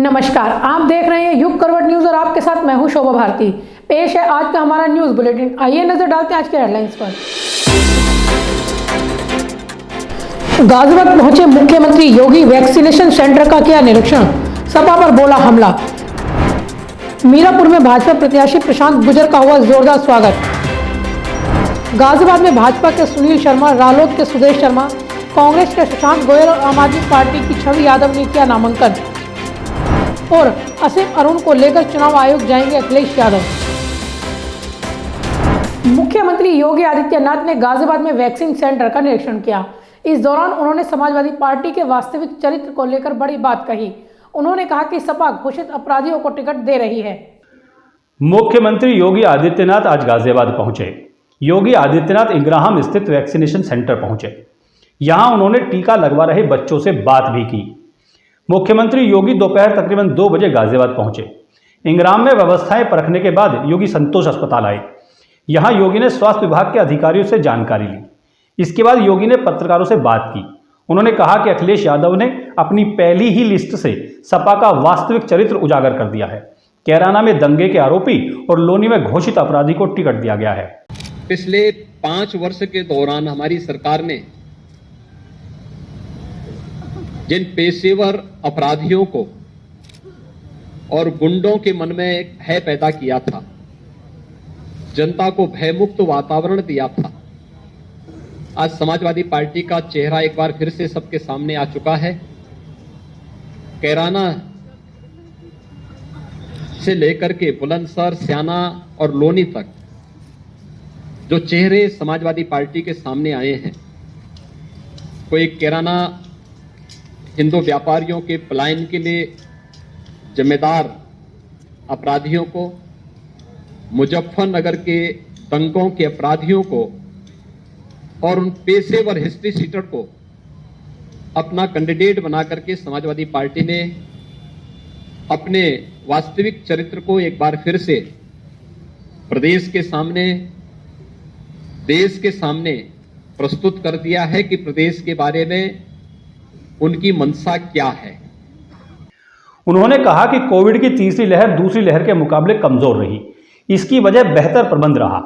नमस्कार, आप देख रहे हैं युग करवट न्यूज और आपके साथ मैं हूं शोभा भारती। पेश है आज का हमारा न्यूज बुलेटिन। आइए नजर डालते हैं आज के हेडलाइंस पर। गाजियाबाद पहुंचे मुख्यमंत्री योगी, वैक्सीनेशन सेंटर का किया निरीक्षण, सपा पर बोला हमला। मीरापुर में भाजपा प्रत्याशी प्रशांत गुजर का हुआ जोरदार स्वागत। गाजियाबाद में भाजपा के सुनील शर्मा, रालोद के सुदेश शर्मा, कांग्रेस के शशांक गोयल और आम आदमी पार्टी की छवि यादव ने किया नामांकन। और असीम अरुण को लेकर चुनाव आयोग जाएंगे अखिलेश यादव। मुख्यमंत्री योगी आदित्यनाथ ने गाजियाबाद में वैक्सीन सेंटर का निरीक्षण किया। इस दौरान उन्होंने समाजवादी पार्टी के वास्तविक चरित्र को लेकर बड़ी बात कही। उन्होंने कहा कि सपा घोषित अपराधियों को टिकट दे रही है। मुख्यमंत्री योगी आदित्यनाथ आज गाजियाबाद पहुंचे। योगी आदित्यनाथ इंग्राहम स्थित वैक्सीनेशन सेंटर पहुंचे। यहां उन्होंने टीका लगवा रहे बच्चों से बात भी की। मुख्यमंत्री योगी दोपहर तकरीबन 2 बजे गाजियाबाद पहुंचे। इंग्राम में व्यवस्थाएं परखने के बाद योगी संतोष अस्पताल आए। यहां योगी ने स्वास्थ्य विभाग के अधिकारियों से जानकारी ली। इसके बाद योगी ने पत्रकारों से बात की। उन्होंने कहा कि अखिलेश यादव ने अपनी पहली ही लिस्ट से सपा का वास्तविक चरित्र उजागर कर दिया है। कैराना में दंगे के आरोपी और लोनी में घोषित अपराधी को टिकट दिया गया है। पिछले 5 वर्ष के दौरान हमारी सरकार ने जिन पेशेवर अपराधियों को और गुंडों के मन में भय पैदा किया था, जनता को भयमुक्त वातावरण दिया था, आज समाजवादी पार्टी का चेहरा एक बार फिर से सबके सामने आ चुका है। कैराना से लेकर के बुलंदशहर, स्याना और लोनी तक जो चेहरे समाजवादी पार्टी के सामने आए हैं, कोई कैराना हिंदू व्यापारियों के पलायन के लिए जिम्मेदार अपराधियों को, मुजफ्फरनगर के दंगों के अपराधियों को और उन पेशेवर हिस्ट्री सीटर को अपना कैंडिडेट बना करके समाजवादी पार्टी ने अपने वास्तविक चरित्र को एक बार फिर से प्रदेश के सामने, देश के सामने प्रस्तुत कर दिया है कि प्रदेश के बारे में उनकी मंशा क्या है। उन्होंने कहा कि कोविड की तीसरी लहर दूसरी लहर के मुकाबले कमजोर रही। इसकी वजह बेहतर प्रबंध रहा।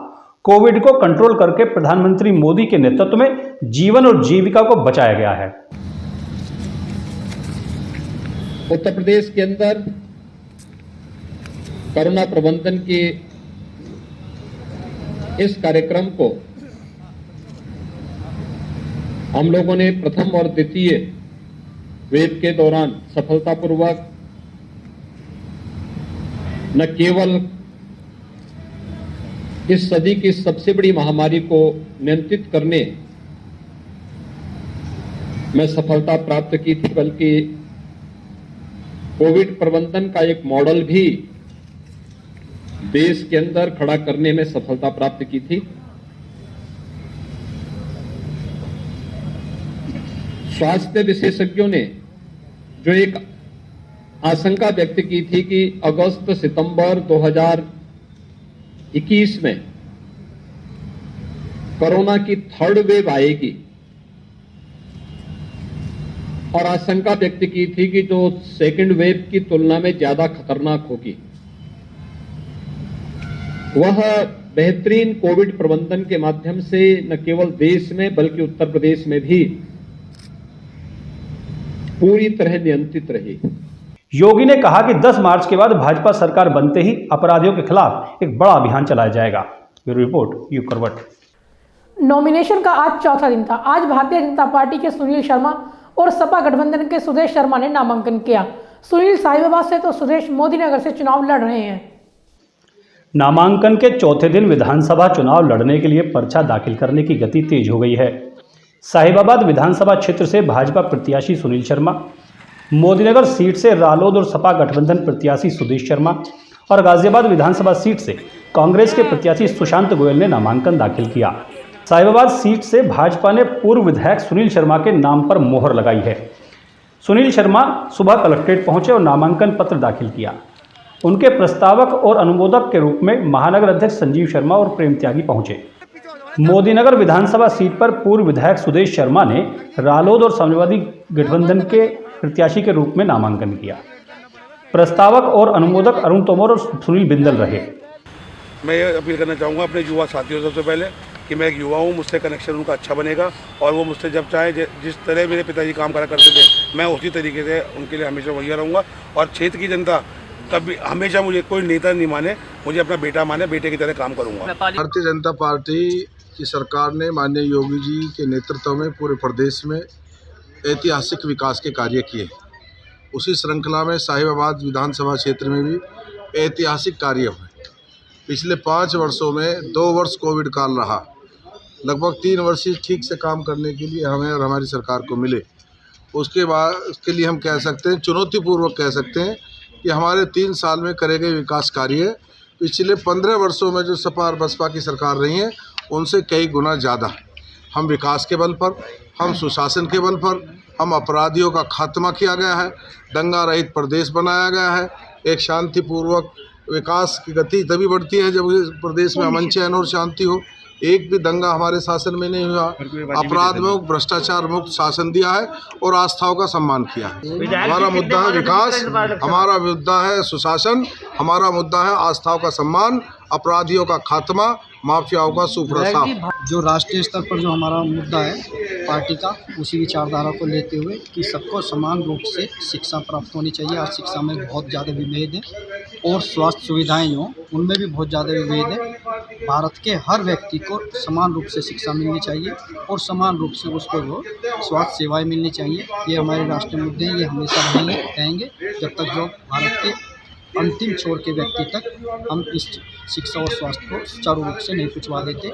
कोविड को कंट्रोल करके प्रधानमंत्री मोदी के नेतृत्व में जीवन और जीविका को बचाया गया है। उत्तर प्रदेश के अंदर कोरोना प्रबंधन के इस कार्यक्रम को हम लोगों ने प्रथम और द्वितीय वेव के दौरान सफलतापूर्वक न केवल इस सदी की सबसे बड़ी महामारी को नियंत्रित करने में सफलता प्राप्त की थी, बल्कि कोविड प्रबंधन का एक मॉडल भी देश के अंदर खड़ा करने में सफलता प्राप्त की थी। स्वास्थ्य विशेषज्ञों ने जो एक आशंका व्यक्त की थी कि अगस्त सितंबर 2021 में कोरोना की 3rd वेव आएगी और आशंका व्यक्त की थी कि जो 2nd वेव की तुलना में ज्यादा खतरनाक होगी, वह बेहतरीन कोविड प्रबंधन के माध्यम से न केवल देश में बल्कि उत्तर प्रदेश में भी पूरी तरह नियंत्रित रही। योगी ने कहा कि 10 मार्च के बाद भाजपा सरकार बनते ही अपराधियों के खिलाफ एक बड़ा अभियान चलाया जाएगा। ब्यूरो रिपोर्ट, युग करवट। नॉमिनेशन का आज चौथा दिन था। आज भारतीय जनता पार्टी के सुनील शर्मा और सपा गठबंधन के सुदेश शर्मा ने नामांकन किया। सुनील साहिबाबाद से तो सुदेश मोदीनगर से चुनाव लड़ रहे हैं। नामांकन के चौथे दिन विधानसभा चुनाव लड़ने के लिए पर्चा दाखिल करने की गति तेज हो गई है। साहिबाबाद विधानसभा क्षेत्र से भाजपा प्रत्याशी सुनील शर्मा, मोदीनगर सीट से रालोद और सपा गठबंधन प्रत्याशी सुदेश शर्मा और गाजियाबाद विधानसभा सीट से कांग्रेस के प्रत्याशी सुशांत गोयल ने नामांकन दाखिल किया। साहिबाबाद सीट से भाजपा ने पूर्व विधायक सुनील शर्मा के नाम पर मोहर लगाई है। सुनील शर्मा सुबह कलेक्ट्रेट पहुंचे और नामांकन पत्र दाखिल किया। उनके प्रस्तावक और अनुमोदक के रूप में महानगर अध्यक्ष संजीव शर्मा और प्रेम त्यागी पहुंचे। मोदीनगर विधानसभा सीट पर पूर्व विधायक सुदेश शर्मा ने रालोद और समाजवादी गठबंधन के प्रत्याशी के रूप में नामांकन किया। प्रस्तावक और अनुमोदक अरुण तोमर और सुनील बिंदल रहे। मैं ये अपील करना चाहूँगा अपने युवा साथियों सबसे पहले कि मैं एक युवा हूँ, मुझसे कनेक्शन उनका अच्छा बनेगा और वो मुझसे जब चाहे जिस तरह मेरे पिताजी काम करा करते थे मैं उसी तरीके से उनके लिए हमेशा वही रहूँगा। और क्षेत्र की जनता कभी हमेशा मुझे कोई नेता नहीं माने, मुझे अपना बेटा माने, बेटे की तरह काम करूँगा। भारतीय जनता पार्टी की सरकार ने माननीय योगी जी के नेतृत्व में पूरे प्रदेश में ऐतिहासिक विकास के कार्य किए। उसी श्रृंखला में साहिबाबाद विधानसभा क्षेत्र में भी ऐतिहासिक कार्य हुए। पिछले 5 वर्षों में 2 वर्ष कोविड काल रहा, लगभग 3 वर्ष ही ठीक से काम करने के लिए हमें और हमारी सरकार को मिले। उसके बाद उसके लिए हम कह सकते हैं, चुनौतीपूर्वक कह सकते हैं कि हमारे 3 साल में करे गए विकास कार्य पिछले 15 वर्षों में जो सपा और बसपा की सरकार रही है उनसे कई गुना ज़्यादा। हम विकास के बल पर, हम सुशासन के बल पर, हम अपराधियों का खात्मा किया गया है, दंगा रहित प्रदेश बनाया गया है। एक शांतिपूर्वक विकास की गति तभी बढ़ती है जब प्रदेश में अमन चैन और शांति हो। एक भी दंगा हमारे शासन में नहीं हुआ। अपराध मुक्त, भ्रष्टाचार मुक्त शासन दिया है और आस्थाओं का सम्मान किया है। हमारा मुद्दा है विकास, हमारा मुद्दा है सुशासन, हमारा मुद्दा है आस्थाओं का सम्मान, अपराधियों का खात्मा, माफियाओं का सुप्रसाद। जो राष्ट्रीय स्तर पर जो हमारा मुद्दा है पार्टी का, उसी विचारधारा को लेते हुए कि सबको समान रूप से शिक्षा प्राप्त होनी चाहिए। और शिक्षा में बहुत ज़्यादा विभेद है और स्वास्थ्य सुविधाएं हों उनमें भी बहुत ज़्यादा विभेद है। भारत के हर व्यक्ति को समान रूप से शिक्षा मिलनी चाहिए और समान रूप से उसको जो स्वास्थ्य सेवाएं मिलनी चाहिए। ये हमारे राष्ट्रीय मुद्दे हैं, ये हमेशा रहेंगे जब तक जो भारत के अंतिम छोर के व्यक्ति तक हम इस शिक्षा और स्वास्थ्य को सुचारू रूप से नहीं पहुंचवा देते।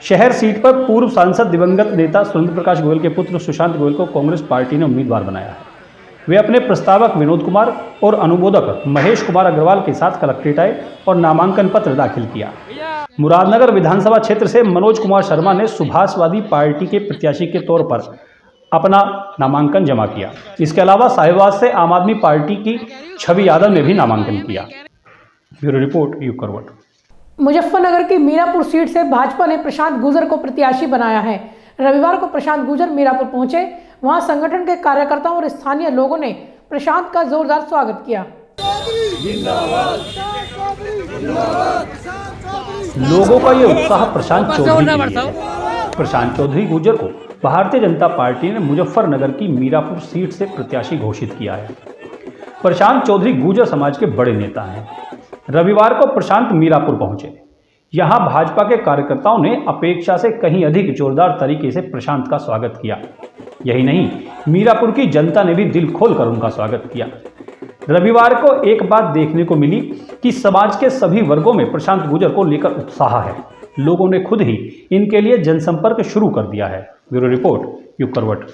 शहर सीट पर पूर्व सांसद दिवंगत नेता सुरेंद्र प्रकाश गोयल के पुत्र सुशांत गोयल को कांग्रेस पार्टी ने उम्मीदवार बनाया है। वे अपने प्रस्तावक विनोद कुमार और अनुमोदक महेश कुमार अग्रवाल के साथ कलेक्ट्रेट आए और नामांकन पत्र दाखिल किया। मुरादनगर विधानसभा क्षेत्र से मनोज कुमार शर्मा ने सुभाषवादी पार्टी के प्रत्याशी के तौर पर अपना नामांकन जमा किया। इसके अलावा साहिबाबाद से आम आदमी पार्टी की छवि यादव ने भी नामांकन किया। ब्यूरो रिपोर्ट यूग करवट। मुजफ्फरनगर की मीरापुर सीट से भाजपा ने प्रशांत गुजर को प्रत्याशी बनाया है। रविवार को प्रशांत गुजर मीरापुर पहुंचे। वहां संगठन के कार्यकर्ताओं और स्थानीय लोगों ने प्रशांत का जोरदार स्वागत किया। लोगों का ये उत्साह प्रशांत चौधरी गुजर को भारतीय जनता पार्टी ने मुजफ्फरनगर की मीरापुर सीट से प्रत्याशी घोषित किया है। प्रशांत चौधरी गुजर समाज के बड़े नेता हैं। रविवार को प्रशांत मीरापुर पहुंचे। यहां भाजपा के कार्यकर्ताओं ने अपेक्षा से कहीं अधिक जोरदार तरीके से प्रशांत का स्वागत किया। यही नहीं, मीरापुर की जनता ने भी दिल खोलकर उनका स्वागत किया। रविवार को एक बात देखने को मिली कि समाज के सभी वर्गों में प्रशांत गुजर को लेकर उत्साह है। लोगों ने खुद ही इनके लिए जनसंपर्क शुरू कर दिया है। ब्यूरो रिपोर्ट यूग करवट।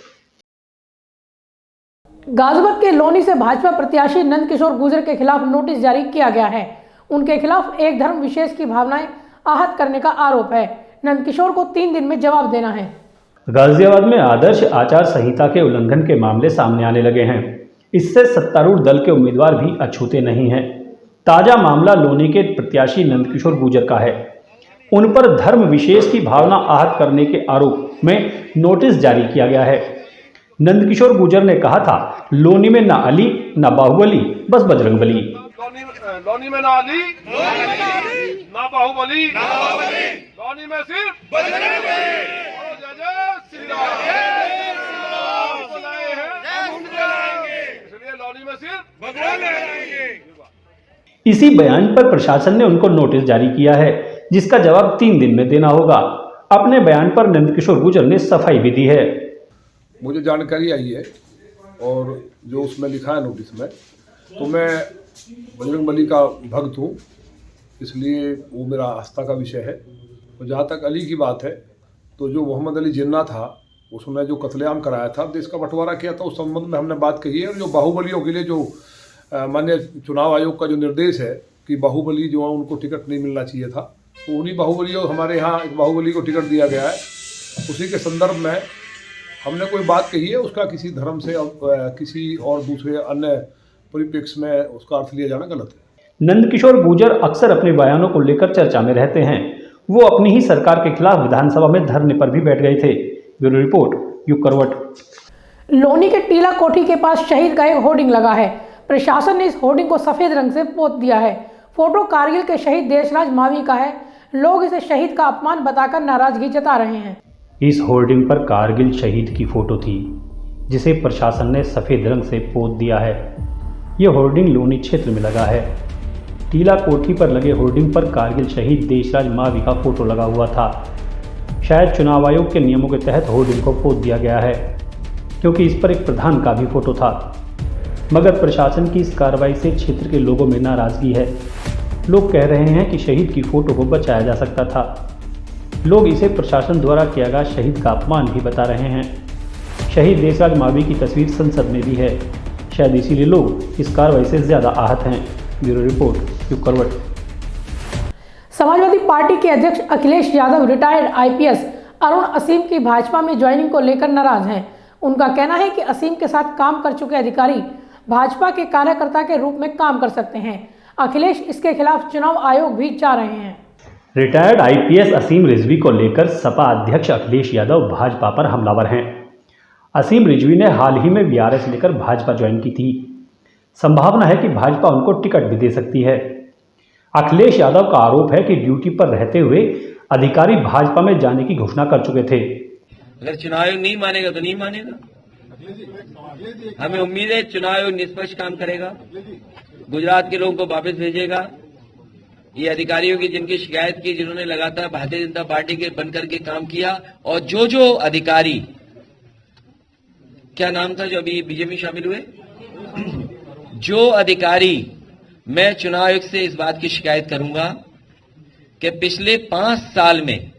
गाजियाबाद के लोनी से भाजपा प्रत्याशी नंदकिशोर गुजर के खिलाफ नोटिस जारी किया गया है। उनके खिलाफ एक धर्म विशेष की भावनाएं आहत करने का आरोप है। नंदकिशोर को 3 दिन में जवाब देना है। गाजियाबाद में आदर्श आचार संहिता के उल्लंघन के मामले सामने आने लगे हैं। इससे सत्तारूढ़ दल के उम्मीदवार भी अछूते नहीं हैं। ताजा मामला लोनी के प्रत्याशी नंदकिशोर गुजर का है। उन पर धर्म विशेष की भावना आहत करने के आरोप में नोटिस जारी किया गया है। नंदकिशोर गुजर ने कहा था, लोनी में ना अली ना बाहुबली, बस बजरंगबली। लोनी में ना अली ना बाहुबली, लोनी में सिर्फ बजरंगबली। इसलिए लोनी में सिर्फ बजरंगबली। इसी बयान पर प्रशासन ने उनको नोटिस जारी किया है, जिसका जवाब 3 दिन में देना होगा। अपने बयान पर नंदकिशोर गुजर ने सफाई भी दी है। मुझे जानकारी आई है और जो उसमें लिखा है नोटिस में, तो मैं बजरंगबली का भक्त हूँ, इसलिए वो मेरा आस्था का विषय है। और जहाँ तक अली की बात है, तो जो मोहम्मद अली जिन्ना था उसने जो कत्लेआम कराया था, देश का बंटवारा किया था, उस संबंध में हमने बात कही है। और जो बाहुबलियों के लिए जो माननीय चुनाव आयोग का जो निर्देश है कि बाहुबली जो है उनको टिकट नहीं मिलना चाहिए था, तो उन्हीं बाहुबलियों हमारे यहाँ एक बाहुबली को टिकट दिया गया है। उसी के संदर्भ में हमने कोई बात कही है, उसका किसी धर्म से किसी और दूसरे अन्य परिप्रेक्ष्य में उसका अर्थ लिया जाना गलत है। नंदकिशोर गुजर अक्सर अपने बयानों को लेकर चर्चा में रहते हैं। वो अपनी ही सरकार के खिलाफ विधानसभा में धरने पर भी बैठ गए थे। ब्यूरो रिपोर्ट यूग करवट। लोनी के टीला कोठी के पास शहीद का एक होर्डिंग लगा है। प्रशासन ने इस होर्डिंग को सफेद रंग से पोत दिया है। फोटो कारगिल के शहीद देशराज मावी का है। लोग इसे शहीद का अपमान बताकर नाराजगी जता रहे हैं। इस होर्डिंग पर कारगिल शहीद की फोटो थी, जिसे प्रशासन ने सफ़ेद रंग से पोत दिया है। ये होर्डिंग लोनी क्षेत्र में लगा है। टीला कोठी पर लगे होर्डिंग पर कारगिल शहीद देशराज मावी का फोटो लगा हुआ था। शायद चुनाव आयोग के नियमों के तहत होर्डिंग को पोत दिया गया है, क्योंकि इस पर एक प्रधान का भी फोटो था। मगर प्रशासन की इस कार्रवाई से क्षेत्र के लोगों में नाराजगी है। लोग कह रहे हैं कि शहीद की फोटो को बचाया जा सकता था। लोग इसे प्रशासन द्वारा किया गया शहीद का अपमान भी बता रहे हैं। शहीद देशराज मावी की तस्वीर संसद में भी है। शायद इसीलिए लोग इस कार्रवाई से ज़्यादा आहत हैं। ब्यूरो रिपोर्ट, यूं करवट। समाजवादी पार्टी के अध्यक्ष अखिलेश यादव रिटायर्ड आईपीएस अरुण असीम की भाजपा में ज्वाइनिंग को लेकर नाराज हैं। उनका कहना है कि असीम के साथ काम कर चुके अधिकारी भाजपा के कार्यकर्ता के रूप में काम कर सकते हैं। अखिलेश इसके खिलाफ चुनाव आयोग भी जा रहे हैं। रिटायर्ड आईपीएस असीम रिजवी को लेकर सपा अध्यक्ष अखिलेश यादव भाजपा पर हमलावर हैं। असीम रिजवी ने हाल ही में बीआरएस लेकर भाजपा ज्वाइन की थी। संभावना है कि भाजपा उनको टिकट भी दे सकती है। अखिलेश यादव का आरोप है कि ड्यूटी पर रहते हुए अधिकारी भाजपा में जाने की घोषणा कर चुके थे। अगर चुनाव आयोग नहीं मानेगा तो नहीं मानेगा। हमें उम्मीद है चुनाव आयोग निष्पक्ष काम करेगा, गुजरात के लोगों को वापस भेजेगा। ये अधिकारियों की जिनकी शिकायत की, जिन्होंने लगातार भारतीय जनता पार्टी के बनकर के काम किया, और जो अधिकारी, क्या नाम था जो अभी बीजेपी शामिल हुए, जो अधिकारी, मैं चुनाव आयोग से इस बात की शिकायत करूंगा कि पिछले 5 साल में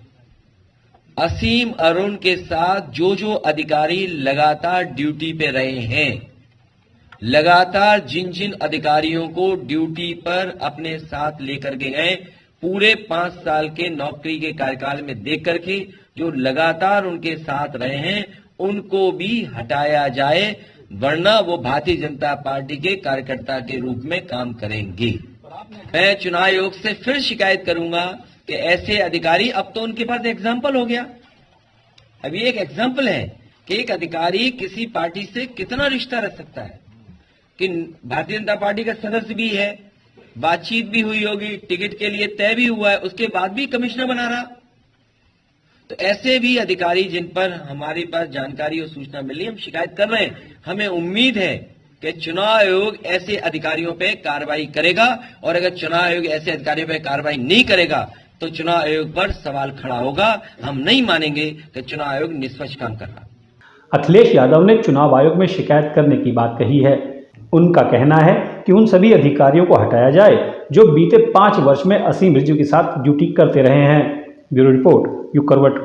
असीम अरुण के साथ जो अधिकारी लगातार ड्यूटी पे रहे हैं, लगातार जिन अधिकारियों को ड्यूटी पर अपने साथ लेकर के गए, पूरे 5 साल के नौकरी के कार्यकाल में देख करके जो लगातार उनके साथ रहे हैं, उनको भी हटाया जाए, वरना वो भारतीय जनता पार्टी के कार्यकर्ता के रूप में काम करेंगे। मैं चुनाव आयोग से फिर शिकायत करूंगा कि ऐसे अधिकारी, अब तो उनके पास एग्जाम्पल हो गया। अभी एक एग्जाम्पल है कि एक अधिकारी किसी पार्टी से कितना रिश्ता रख सकता है, कि भारतीय जनता पार्टी का सदस्य भी है, बातचीत भी हुई होगी, टिकट के लिए तय भी हुआ है, उसके बाद भी कमिश्नर बना रहा। तो ऐसे भी अधिकारी जिन पर हमारे पास जानकारी और सूचना मिली, हम शिकायत कर रहे हैं। हमें उम्मीद है कि चुनाव आयोग ऐसे अधिकारियों पे कार्रवाई करेगा, और अगर चुनाव आयोग ऐसे अधिकारियों पे कार्रवाई नहीं करेगा तो चुनाव आयोग पर सवाल खड़ा होगा। हम नहीं मानेंगे कि चुनाव आयोग निष्पक्ष काम कर रहा। अखिलेश यादव ने चुनाव आयोग में शिकायत करने की बात कही है। उनका कहना है कि उन सभी अधिकारियों को हटाया जाए जो बीते 5 वर्ष में असीम रिजवी के साथ ड्यूटी करते रहे हैं। ब्यूरो रिपोर्ट, यूं करवट।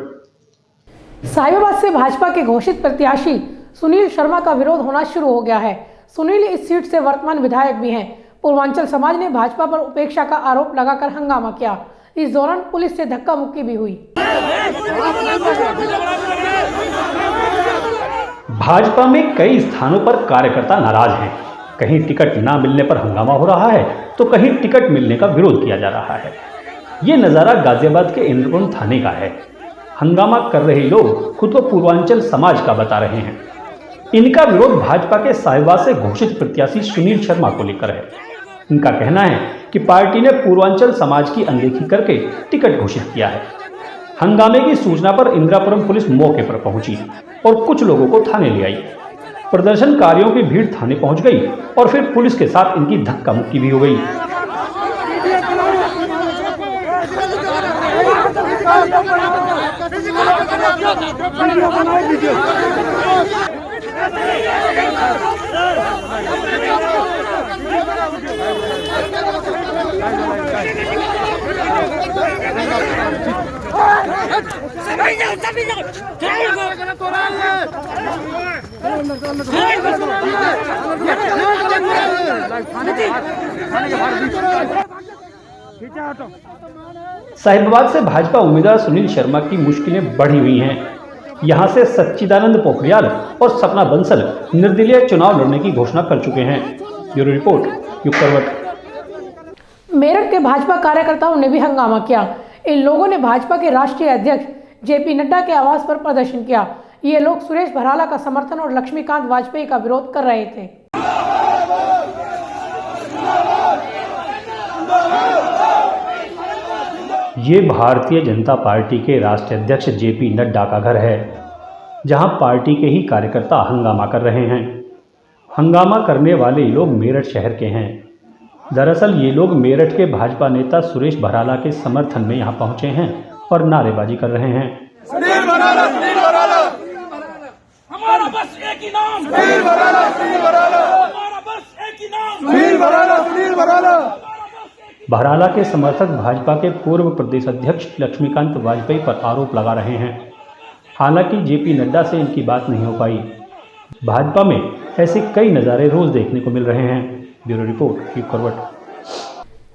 साहिबाबाद से भाजपा के घोषित प्रत्याशी सुनील शर्मा का विरोध होना शुरू हो गया है। सुनील इस सीट से वर्तमान विधायक भी हैं। पूर्वांचल समाज ने भाजपा पर उपेक्षा का आरोप लगाकर हंगामा किया। इस दौरान पुलिस से धक्का मुक्की भी हुई। भाजपा में कई स्थानों पर कार्यकर्ता नाराज हैं। कहीं टिकट ना मिलने पर हंगामा हो रहा है, तो कहीं टिकट मिलने का विरोध किया जा रहा है। ये नज़ारा गाजियाबाद के इंद्रपुर थाने का है। हंगामा कर रहे लोग खुद को पूर्वांचल समाज का बता रहे हैं। इनका विरोध भाजपा के साहिबाबाद से घोषित प्रत्याशी सुनील शर्मा को लेकर है। इनका कहना है कि पार्टी ने पूर्वांचल समाज की अनदेखी करके टिकट घोषित किया है। हंगामे की सूचना पर इंदिरापुरम पुलिस मौके पर पहुंची और कुछ लोगों को थाने ले आई। प्रदर्शनकारियों की भीड़ थाने पहुंच गई और फिर पुलिस के साथ इनकी धक्का मुक्की भी हो गई। साहिबाबाद से भाजपा उम्मीदवार सुनील शर्मा की मुश्किलें बढ़ी हुई हैं। यहां से सच्चिदानंद पोखरियाल और सपना बंसल निर्दलीय चुनाव लड़ने की घोषणा कर चुके हैं। ब्यूरो रिपोर्ट, यूं करवट। मेरठ के भाजपा कार्यकर्ताओं ने भी हंगामा किया। इन लोगों ने भाजपा के राष्ट्रीय अध्यक्ष जेपी नड्डा के आवास पर प्रदर्शन किया। ये लोग सुरेश भराला का समर्थन और लक्ष्मीकांत वाजपेयी का विरोध कर रहे थे। ये भारतीय जनता पार्टी के राष्ट्रीय अध्यक्ष जेपी नड्डा का घर है, जहां पार्टी के ही कार्यकर्ता हंगामा कर रहे हैं। हंगामा करने वाले लोग मेरठ शहर के हैं। दरअसल ये लोग मेरठ के भाजपा नेता सुरेश भराला के समर्थन में यहां पहुंचे हैं और नारेबाजी कर रहे हैं। सुनील भराला, सुनील भराला, हमारा बस एक ही नाम, सुनील भराला, सुनील भराला, हमारा बस एक ही नाम, सुनील भराला, सुनील भराला। भराला के समर्थक भाजपा के पूर्व प्रदेश अध्यक्ष लक्ष्मीकांत वाजपेयी पर आरोप लगा रहे हैं। हालांकि जेपी नड्डा से इनकी बात नहीं हो पाई। भाजपा में ऐसे कई नज़ारे रोज देखने को मिल रहे हैं। ब्यूरो रिपोर्ट, युग करवट।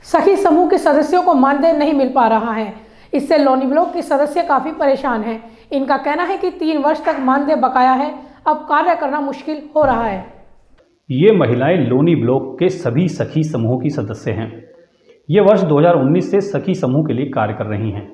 सखी समूह के सदस्यों को मानदेय नहीं मिल पा रहा है। इससे लोनी ब्लॉक के सदस्य काफी परेशान हैं। इनका कहना है कि 3 वर्ष तक मानदेय बकाया है, अब कार्य करना मुश्किल हो रहा है। ये महिलाएं लोनी ब्लॉक के सभी सखी समूहों की सदस्य हैं। ये वर्ष 2019 से सखी समूह के लिए कार्य कर रही हैं।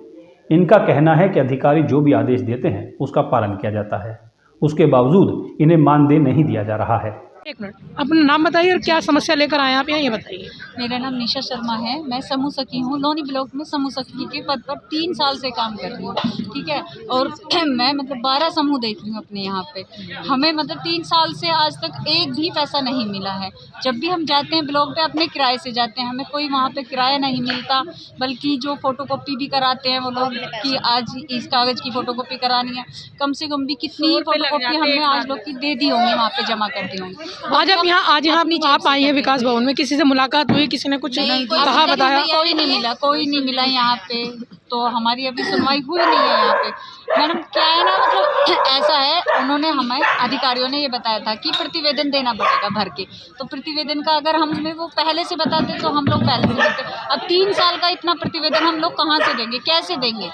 इनका कहना है कि अधिकारी जो भी आदेश देते हैं उसका पालन किया जाता है, उसके बावजूद इन्हें मानदेय नहीं दिया जा रहा है। एक मिनट, अपना नाम बताइए और क्या समस्या लेकर आए आप यहाँ, ये बताइए। मेरा नाम निशा शर्मा है। मैं समूह सखी हूँ। लोनी ब्लॉक में समूह सखी के पद पर 3 साल से काम कर रही हूँ, ठीक है। और मैं मतलब 12 समूह देख रही हूँ अपने यहाँ पे। हमें मतलब 3 साल से आज तक एक भी पैसा नहीं मिला है। जब भी हम जाते हैं ब्लॉक पे अपने किराए से जाते हैं, हमें कोई वहाँ पे किराया नहीं मिलता, बल्कि जो फोटोकॉपी भी कराते हैं वो लोग कि आज इस कागज़ की फ़ोटोकॉपी करानी है, कम से कम भी कितनी फोटोकॉपी हमने आज लोग की दे दी होंगी, वहाँ पर जमा कर दी होंगी। आज आप आई हैं विकास भवन में, किसी से मुलाकात हुई, किसी ने कुछ कहा, बताया? कोई नहीं मिला यहाँ पे, तो हमारी अभी सुनवाई हुई नहीं है यहाँ पे। मैडम क्या है ना, मतलब ऐसा है, उन्होंने हमें अधिकारियों ने ये बताया था कि प्रतिवेदन देना पड़ेगा भर के। तो प्रतिवेदन का अगर हमें वो पहले से बताते तो हम लोग पहले से देते। अब 3 साल का इतना प्रतिवेदन हम लोग कहाँ से देंगे, कैसे देंगे?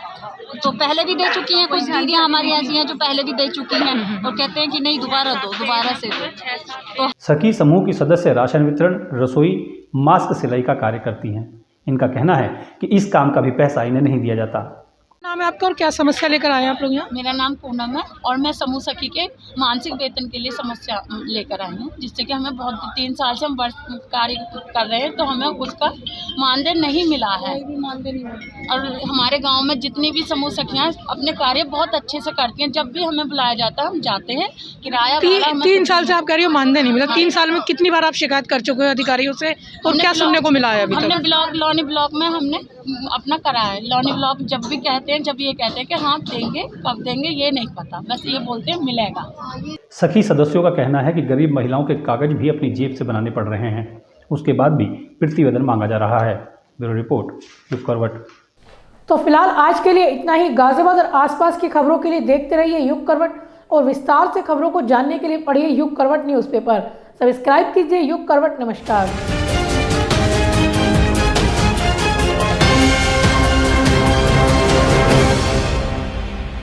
तो पहले भी दे चुकी हैं, कुछ दीदियाँ हमारी ऐसी हैं जो पहले भी दे चुकी हैं और कहते हैं कि नहीं दोबारा दो, दोबारा से दो। तो सखी समूह की सदस्य राशन वितरण, रसोई, मास्क सिलाई का कार्य करती हैं। इनका कहना है कि इस काम का भी पैसा इन्हें नहीं दिया जाता। नाम है आपका और क्या समस्या लेकर आए हैं आप लोग यहाँ? मेरा नाम पूनम है और मैं समूह सखी के मानसिक वेतन के लिए समस्या लेकर आई हूँ, जिससे कि हमें बहुत 3 साल से हम वर्ष कार्य कर रहे हैं, तो हमें उसका मानदेय नहीं मिला है। और हमारे गांव में जितनी भी समूह सखियाँ अपने कार्य बहुत अच्छे से करती हैं। जब भी हमें बुलाया जाता है हम जाते हैं। किराया 3 साल से आप कह रही हो मानदेय नहीं मिला। 3 साल में कितनी बार आप शिकायत कर चुके हो अधिकारियों से और क्या सुनने को मिला है अभी तक? हमने लोनी ब्लॉक में हमने अपना करा है। लोनी ब्लॉक जब भी कहते हैं, जब ये कहते हैं कि हाँ देंगे, कब देंगे ये नहीं पता, बस ये बोलते हैं मिलेगा। सखी सदस्यों का कहना है कि गरीब महिलाओं के कागज भी अपनी जेब से बनाने पड़ रहे हैं, उसके बाद भी प्रतिवेदन मांगा जा रहा है। ब्यूरो रिपोर्ट, युग करवट। तो फिलहाल आज के लिए इतना ही। गाजियाबाद और आसपास की खबरों के लिए देखते रहिए युग करवट और विस्तार से खबरों को जानने के लिए पढ़िए युग करवट न्यूज़पेपर। सब्सक्राइब कीजिए युग करवट। नमस्कार।